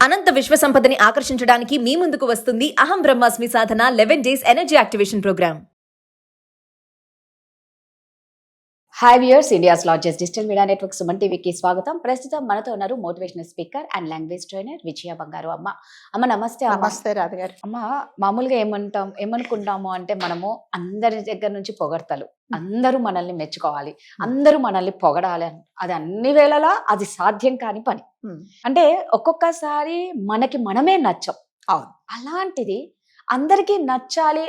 అనంత విశ్వ సంపదని ఆకర్షించడానికి మీ ముందుకు వస్తుంది అహం బ్రహ్మాస్మి సాధన 11 days energy activation programme. Hi viewers, India's largest digital media network Suman టీవీకి స్వాగతం. ప్రస్తుతం మనతో ఉన్నారు motivational speaker and language trainer Vijaya Bangaru Amma. అమ్మ నమస్తే. నమస్తే రాధగారు. అమ్మ, మామూలుగా ఏమనుకుంటాము అంటే మనము అందరి దగ్గర నుంచి పొగడతలు, అందరూ మనల్ని మెచ్చుకోవాలి, అందరూ మనల్ని పొగడాలి అని. అది అన్ని వేళలా అది సాధ్యం కాని పని. అంటే ఒక్కొక్కసారి మనకి మనమే నచ్చం. అవును. అలాంటిది అందరికీ నచ్చాలి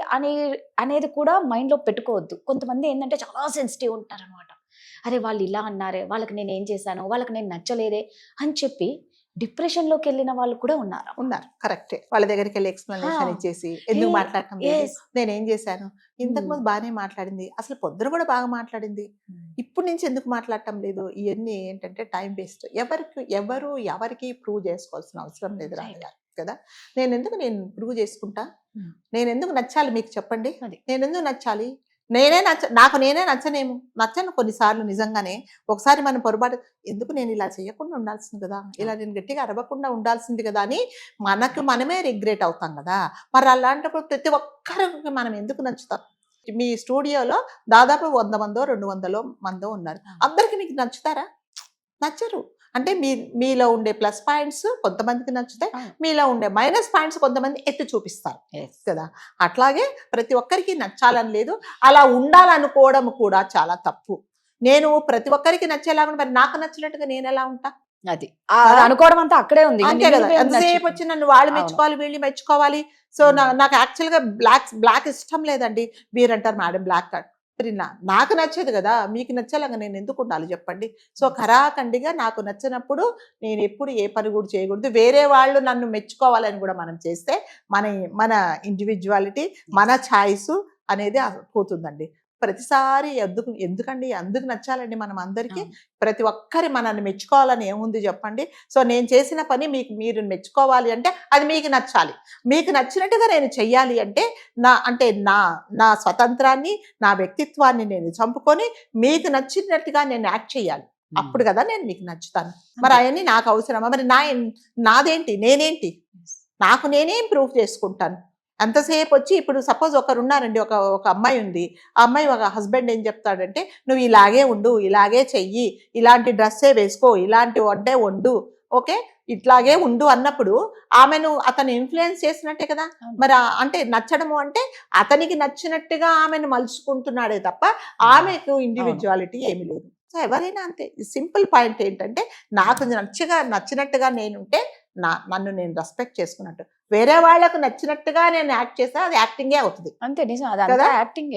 అనేది కూడా మైండ్ లో పెట్టుకోవద్దు. కొంతమంది ఏంటంటే చాలా సెన్సిటివ్ ఉంటారు అనమాట. అరే వాళ్ళు ఇలా అన్నారే, వాళ్ళకి నేను ఏం చేశాను, వాళ్ళకి నేను నచ్చలేదే అని చెప్పి డిప్రెషన్ లోకి వెళ్ళిన వాళ్ళు కూడా ఉన్నారు. కరెక్టే. వాళ్ళ దగ్గరికి వెళ్ళి ఎక్స్ప్లెనేషన్ ఇచ్చేసి ఎందుకు మాట్లాడటం లేదు, నేనేం చేశాను, ఇంతకు ముందు బాగానే మాట్లాడింది, అసలు పొద్దున కూడా బాగా మాట్లాడింది, ఇప్పుడు నుంచి ఎందుకు మాట్లాడటం లేదు. ఇవన్నీ ఏంటంటే టైం వేస్ట్. ఎవరికి ప్రూవ్ చేసుకోవాల్సిన అవసరం లేదు రాధగారు కదా. నేను ప్రూవ్ చేసుకుంటా, నేను ఎందుకు నచ్చాలి మీకు చెప్పండి. నేను ఎందుకు నచ్చాలి? నాకు నేనే నచ్చను కొన్నిసార్లు నిజంగానే. ఒకసారి మనం పొరపాటు, ఎందుకు నేను ఇలా చేయకుండా ఉండాల్సింది కదా, ఇలా నేను గట్టిగా అరవకుండా ఉండాల్సింది కదా అని మనమే రిగ్రెట్ అవుతాం కదా. మరి అలాంటప్పుడు ప్రతి ఒక్కరికి మనం ఎందుకు నచ్చుతాం? మీ స్టూడియోలో దాదాపు 100 మందో 200 మందో ఉన్నారు. అందరికి మీకు నచ్చుతారా? నచ్చరు. అంటే మీలో ఉండే ప్లస్ పాయింట్స్ కొంతమందికి నచ్చుతాయి, మీలో ఉండే మైనస్ పాయింట్స్ కొంతమంది ఎత్తి చూపిస్తారు కదా. అట్లాగే ప్రతి ఒక్కరికి నచ్చాలని లేదు, అలా ఉండాలనుకోవడం కూడా చాలా తప్పు. నేను ప్రతి ఒక్కరికి నచ్చేలాగా, మరి నాకు నచ్చినట్టుగా నేను ఎలా ఉంటా? అది అనుకోవడం అంతా అక్కడే ఉంది. అంతే కదా. ఎంతసేపు వచ్చి నన్ను వాళ్ళు మెచ్చుకోవాలి, వీళ్ళు మెచ్చుకోవాలి. సో నాకు యాక్చువల్ గా బ్లాక్ ఇష్టం లేదండి. మీరంటారు మేడం బ్లాక్ కార్డ్, నాకు నచ్చేది కదా, మీకు నచ్చేలాగా నేను ఎందుకు ఉండాలి చెప్పండి. సో ఖరాఖండిగా నాకు నచ్చినప్పుడు నేను ఎప్పుడు ఏ పని కూడా చేయకూడదు. వేరే వాళ్ళు నన్ను మెచ్చుకోవాలని కూడా మనం చేస్తే మన ఇండివిజువాలిటీ, మన ఛాయిస్ అనేది పోతుందండి. ప్రతిసారి ఎందుకు నచ్చాలండి మనం అందరికీ? ప్రతి ఒక్కరి మనల్ని మెచ్చుకోవాలని ఏముంది చెప్పండి. సో నేను చేసిన పని మీరు మెచ్చుకోవాలి అంటే అది మీకు నచ్చాలి. మీకు నచ్చినట్టుగా నేను చెయ్యాలి అంటే నా స్వతంత్రాన్ని, నా వ్యక్తిత్వాన్ని నేను చంపుకొని మీకు నచ్చినట్టుగా నేను యాక్ట్ చేయాలి. అప్పుడు కదా నేను మీకు నచ్చుతాను. మరి అవన్నీ నాకు అవసరమా? మరి నాదేంటి, నేనేంటి, నాకు నేనేం ప్రూఫ్ చేసుకుంటాను? ఎంతసేపు వచ్చి, ఇప్పుడు సపోజ్ ఒకరు ఉన్నారండి, ఒక అమ్మాయి ఉంది. ఆ అమ్మాయి ఒక హస్బెండ్ ఏం చెప్తాడంటే, నువ్వు ఇలాగే ఉండు, ఇలాగే చెయ్యి, ఇలాంటి డ్రెస్సే వేసుకో, ఇలాంటి వండే వండు, ఓకే ఇట్లాగే ఉండు అన్నప్పుడు ఆమెను అతను ఇన్ఫ్లుయెన్స్ చేసినట్టే కదా. మరి అంటే నచ్చడము అంటే అతనికి నచ్చినట్టుగా ఆమెను మలుచుకుంటున్నాడే తప్ప ఆమెకు ఇండివిజువాలిటీ ఏమి లేదు. సో ఎవరైనా అంతే. సింపుల్ పాయింట్ ఏంటంటే, నాకు నచ్చినట్టుగా నేనుంటే నన్ను నేను రెస్పెక్ట్ చేసుకున్నట్టు. వేరే వాళ్ళకు నచ్చినట్టుగా నేను యాక్ట్ చేస్తే అది యాక్టింగే అవుతుంది. అంతే, నిజం.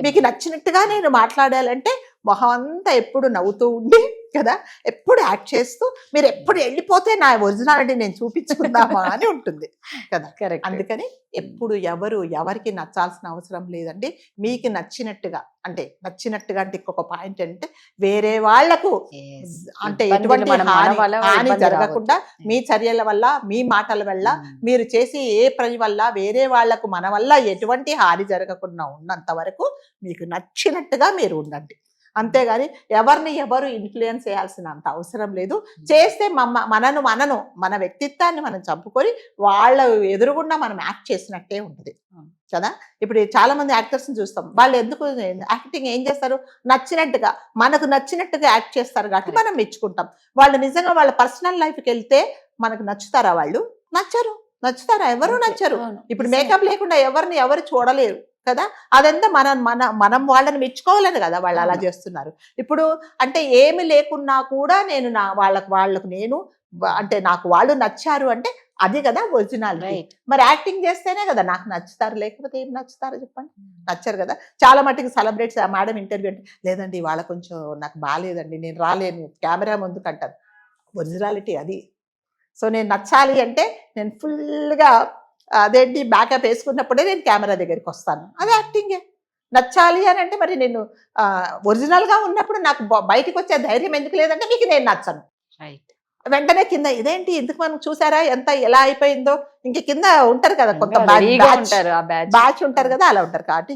మీకు నచ్చినట్టుగా నేను మాట్లాడాలంటే మొహం అంతా ఎప్పుడు నవ్వుతూ ఉండి కదా, ఎప్పుడు యాక్ట్ చేస్తూ, మీరు ఎప్పుడు వెళ్ళిపోతే నా ఒరిజినాలిటీ నేను చూపించుకుందామా అని ఉంటుంది కదా. అందుకని ఎప్పుడు ఎవరికి నచ్చాల్సిన అవసరం లేదండి. మీకు నచ్చినట్టుగా అంటే ఇంకొక పాయింట్ అంటే, వేరే వాళ్లకు అంటే ఎటువంటి హాని జరగకుండా మీ చర్యల వల్ల, మీ మాటల వల్ల, మీరు చేసి ఏ పని వల్ల వేరే వాళ్లకు మన వల్ల ఎటువంటి హాని జరగకుండా ఉన్నంత వరకు మీకు నచ్చినట్టుగా మీరు ఉండండి. అంతేగాని ఎవరు ఇన్ఫ్లుయెన్స్ చేయాల్సినంత అవసరం లేదు. చేస్తే మన వ్యక్తిత్వాన్ని మనం చంపుకొని వాళ్ళ ఎదురుగుండా మనం యాక్ట్ చేసినట్టే ఉంటుంది కదా. ఇప్పుడు చాలా మంది యాక్టర్స్ని చూస్తాం, వాళ్ళు ఎందుకు యాక్టింగ్ ఏం చేస్తారు? మనకు నచ్చినట్టుగా యాక్ట్ చేస్తారు కాబట్టి మనం మెచ్చుకుంటాం. వాళ్ళు నిజంగా వాళ్ళ పర్సనల్ లైఫ్కి వెళ్తే మనకు నచ్చుతారా? వాళ్ళు నచ్చుతారా? ఎవరు నచ్చరు. ఇప్పుడు మేకప్ లేకుండా ఎవరు చూడలేరు కదా. అదంతా మనం వాళ్ళని మెచ్చుకోవాలని కదా వాళ్ళు అలా చేస్తున్నారు. ఇప్పుడు అంటే ఏమి లేకున్నా కూడా నేను వాళ్ళకు నేను అంటే నాకు వాళ్ళు నచ్చారు అంటే అది కదా ఒరిజినాలిటీ. మరి యాక్టింగ్ చేస్తేనే కదా నాకు నచ్చుతారు, లేకపోతే ఏం నచ్చుతారో చెప్పండి. నచ్చరు కదా. చాలా మట్టుకు సెలబ్రిటీస్ మేడం ఇంటర్వ్యూ అంటే, లేదండి వాళ్ళ కొంచెం నాకు బాగాలేదండి, నేను రాలేను కెమెరా ముందుకు అంటారు. ఒరిజినాలిటీ అది. సో నేను నచ్చాలి అంటే నేను ఫుల్గా అదేంటి బ్యాకప్ వేసుకున్నప్పుడే నేను కెమెరా దగ్గరికి వస్తాను, అది యాక్టింగే. నచ్చాలి అని అంటే మరి నేను ఒరిజినల్గా ఉన్నప్పుడు నాకు బయటకు వచ్చే ధైర్యం ఎందుకు లేదంటే మీకు నేను నచ్చను. వెంటనే కింద ఇదేంటి ఎందుకు మనం చూసారా ఎలా అయిపోయిందో, ఇంక కింద ఉంటారు కదా కొంత రెడీగా బ్యాచ్ ఉంటారు ఆ బ్యాచ్. బ్యాచ్ ఉంటారు కదా, అలా ఉంటారు. కాబట్టి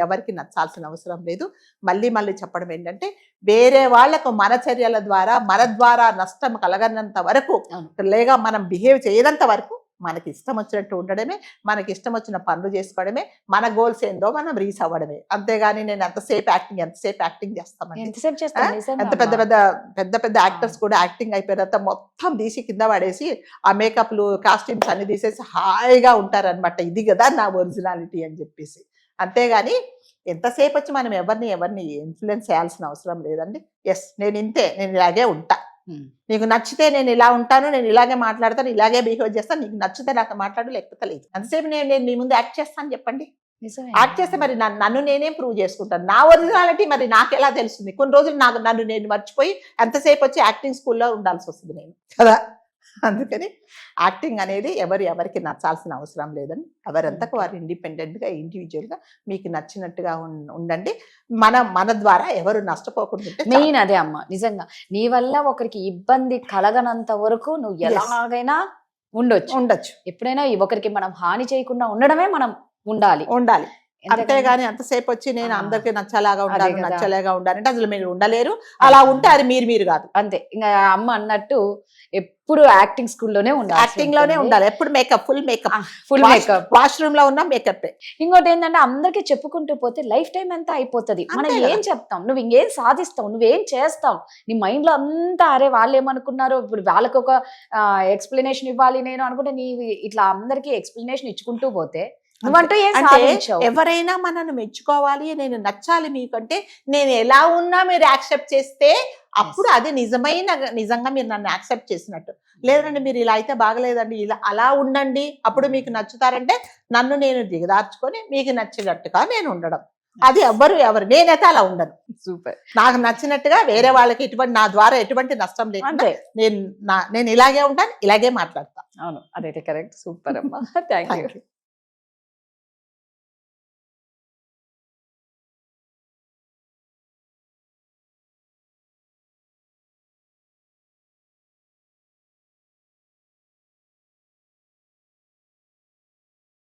ఎవరికి నచ్చాల్సిన అవసరం లేదు. మళ్ళీ చెప్పడం ఏంటంటే, వేరే వాళ్లకు మన చర్యల ద్వారా మన ద్వారా నష్టం కలగనంత వరకు, అవును. లేక మనం బిహేవ్ చేయనంత వరకు మనకి ఇష్టం వచ్చినట్టు ఉండడమే, మనకి ఇష్టం వచ్చిన పనులు చేసుకోవడమే, మన గోల్స్ ఏందో మనం రీచ్ అవ్వడమే. అంతేగాని నేను ఎంతసేపు యాక్టింగ్ చేస్తామండి. ఎంతసేపు చేస్తాం నిజంగా ఎంత అమ్మా. పెద్ద యాక్టర్స్ కూడా యాక్టింగ్ అయిపోయిన తర్వాత మొత్తం తీసి కింద పడేసి ఆ మేకప్లు కాస్ట్యూమ్స్ అన్ని తీసేసి హాయిగా ఉంటారనమాట. ఇది కదా నా ఒరిజినాలిటీ అని చెప్పేసి. అంతేగాని ఎంతసేపు వచ్చి మనం ఎవరిని ఇన్ఫ్లుయెన్స్ చేయాల్సిన అవసరం లేదండి. ఎస్, నేను ఇంతే, నేను ఇలాగే ఉంటా. నీకు నచ్చితే నేను ఇలా ఉంటాను, నేను ఇలాగే మాట్లాడతాను, ఇలాగే బిహేవ్ చేస్తాను. నీకు నచ్చితే నాకు మాట్లాడు, లేకపోతే లేదు. అంతసేపు నేను మీ ముందు యాక్ట్ చేస్తాను చెప్పండి. నిజమే. యాక్ట్ చేస్తే మరి నన్ను నేనేం ప్రూవ్ చేసుకుంటాను? నా ఒరిజినాలిటీ మరి నాకు ఎలా తెలుస్తుంది? కొన్ని రోజులు నన్ను నేను మర్చిపోయి ఎంతసేపు వచ్చి యాక్టింగ్ స్కూల్లో ఉండాల్సి వస్తుంది నేను కదా. అందుకని యాక్టింగ్ అనేది ఎవరికి నచ్చాల్సిన అవసరం లేదండి. ఎవరంతకు వారు ఇండిపెండెంట్గా ఇండివిజువల్గా మీకు నచ్చినట్టుగా ఉండండి. మన ద్వారా ఎవరు నష్టపోకుండా ఉంటే మెయిన్ అదే అమ్మ. నిజంగా నీ వల్ల ఒకరికి ఇబ్బంది కలగనంత వరకు నువ్వు ఎలాగైనా ఉండొచ్చు. ఎప్పుడైనా ఒకరికి మనం హాని చేయకుండా ఉండడమే మనం ఉండాలి. అంతేగాని అంతసేపు వచ్చి నేను అందరికి నచ్చలాగా అదే ఉండాలి, కదా. నచ్చలేగా ఉండాలంటే అసలు మీరు ఉండలేరు. అలా ఉంటే అది మీరు కాదు. అంతే. ఇంకా అమ్మ అన్నట్టు ఎప్పుడు యాక్టింగ్ స్కూల్లోనే ఉండాలి. యాక్టింగ్ లోనే ఉండాలి. ఎప్పుడు ఫుల్ మేకప్. వాష్రూమ్ లో ఉన్న మేకప్. ఇంకోటి ఏంటంటే అందరికి చెప్పుకుంటూ పోతే లైఫ్ టైం అంతా అయిపోతుంది. మనం అంతే ఏం చెప్తాం, నువ్వు ఇంకేం సాధిస్తావు, నువ్వేం చేస్తావు, నీ మైండ్ లో అంతా అరే వాళ్ళు ఏమనుకున్నారు, ఇప్పుడు వాళ్ళకి ఒక ఎక్స్ప్లెనేషన్ ఇవ్వాలి నేను అనుకుంటే నీ ఇట్లా అందరికి ఎక్స్ప్లెనేషన్ ఇచ్చుకుంటూ పోతే నువ్వంటూ ఏం అంటే సాధించావు? ఎవరైనా మనల్ని మెచ్చుకోవాలి, నేను నచ్చాలి మీకంటే నేను ఎలా ఉన్నా మీరు యాక్సెప్ట్ చేస్తే అప్పుడు అది నిజంగా మీరు నన్ను యాక్సెప్ట్ చేసినట్టు. లేదండి మీరు ఇలా అయితే బాగలేదండి, ఇలా అలా ఉండండి అప్పుడు మీకు నచ్చుతారంటే నన్ను నేను దిగదార్చుకొని మీకు నచ్చినట్టుగా నేను ఉండడం. అది ఎవరు నేనైతే అలా ఉండను. సూపర్. నాకు నచ్చినట్టుగా వేరే వాళ్ళకి నా ద్వారా ఎటువంటి నష్టం లేకుండా నేను ఇలాగే ఉంటాను, ఇలాగే మాట్లాడతాను. అవును, అదైతే కరెక్ట్. సూపర్ అమ్మా. Thank you.